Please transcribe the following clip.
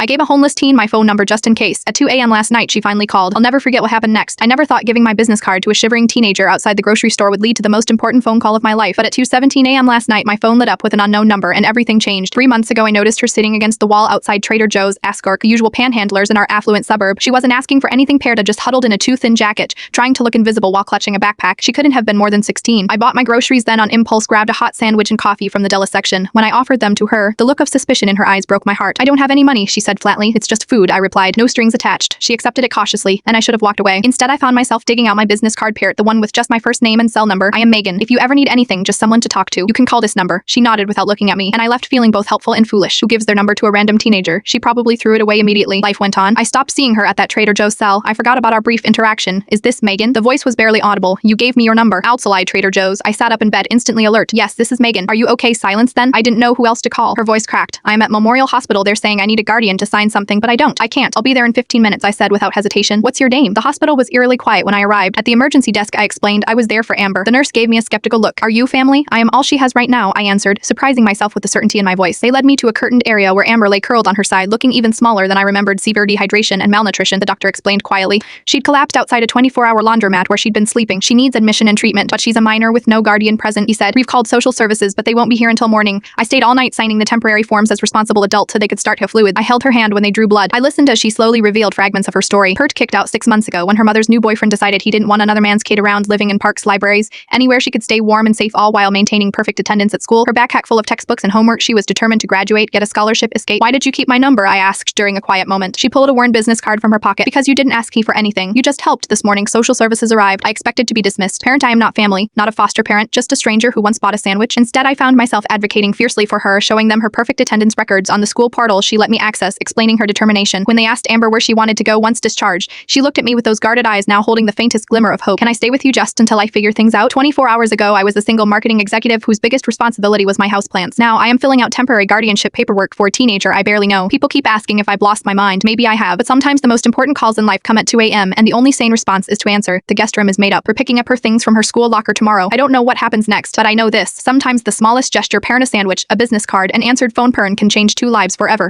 I gave a homeless teen my phone number just in case. At 2 a.m. last night, she finally called. I'll never forget what happened next. I never thought giving my business card to a shivering teenager outside the grocery store would lead to the most important phone call of my life. But at 2:17 a.m. last night, my phone lit up with an unknown number and everything changed. 3 months ago, I noticed her sitting against the wall outside Trader Joe's, Ascork, the usual panhandlers in our affluent suburb. She wasn't asking for anything paired, just huddled in a too thin jacket, trying to look invisible while clutching a backpack. She couldn't have been more than 16. I bought my groceries then on impulse, grabbed a hot sandwich and coffee from the Deli section. When I offered them to her, the look of suspicion in her eyes broke my heart. I don't have any money, she said flatly. It's just food, I replied. No strings attached. She accepted it cautiously, and I should have walked away. Instead, I found myself digging out my business card paired, the one with just my first name and cell number. I am Megan. If you ever need anything, just someone to talk to, you can call this number. She nodded without looking at me, and I left feeling both helpful and foolish. Who gives their number to a random teenager? She probably threw it away immediately. Life went on. I stopped seeing her at that Trader Joe's cell. I forgot about our brief interaction. Is this Megan? The voice was barely audible. You gave me your number. Outside Trader Joe's. I sat up in bed, instantly alert. Yes, this is Megan. Are you okay? Silence then. I didn't know who else to call. Her voice cracked. I am at Memorial Hospital. They're saying I need a guardian to sign something, but I don't. I can't. I'll be there in 15 minutes, I said without hesitation. What's your name? The hospital was eerily quiet when I arrived. At the emergency desk, I explained I was there for Amber. The nurse gave me a skeptical look. Are you family? I am all she has right now, I answered, surprising myself with the certainty in my voice. They led me to a curtained area where Amber lay curled on her side, looking even smaller than I remembered. Severe dehydration and malnutrition, the doctor explained quietly. She'd collapsed outside a 24-hour laundromat where she'd been sleeping. She needs admission and treatment, but she's a minor with no guardian present, he said. We've called social services, but they won't be here until morning. I stayed all night signing the temporary forms as responsible adult so they could start her fluid. I held her hand when they drew blood. I listened as she slowly revealed fragments of her story. Pert kicked out 6 months ago when her mother's new boyfriend decided he didn't want another man's kid around, living in parks, libraries, anywhere she could stay warm and safe, all while maintaining perfect attendance at school. Her backpack full of textbooks and homework. She was determined to graduate, get a scholarship, escape. Why did you keep my number? I asked during a quiet moment. She pulled a worn business card from her pocket. Because you didn't ask me for anything. You just helped. This morning, social services arrived. I expected to be dismissed. Parent, I am not family, not a foster parent, just a stranger who once bought a sandwich. Instead, I found myself advocating fiercely for her, showing them her perfect attendance records on the school portal she let me access, explaining her determination. When they asked Amber where she wanted to go once discharged, she looked at me with those guarded eyes now holding the faintest glimmer of hope. Can I stay with you just until I figure things out? 24 hours ago, I was a single marketing executive whose biggest responsibility was my houseplants. Now, I am filling out temporary guardianship paperwork for a teenager I barely know. People keep asking if I've lost my mind. Maybe I have, but sometimes the most important calls in life come at 2 a.m. and the only sane response is to answer. The guest room is made up. We're picking up her things from her school locker tomorrow. I don't know what happens next, but I know this. Sometimes the smallest gesture, parent a sandwich, a business card, an answered phone pern can change 2 lives forever.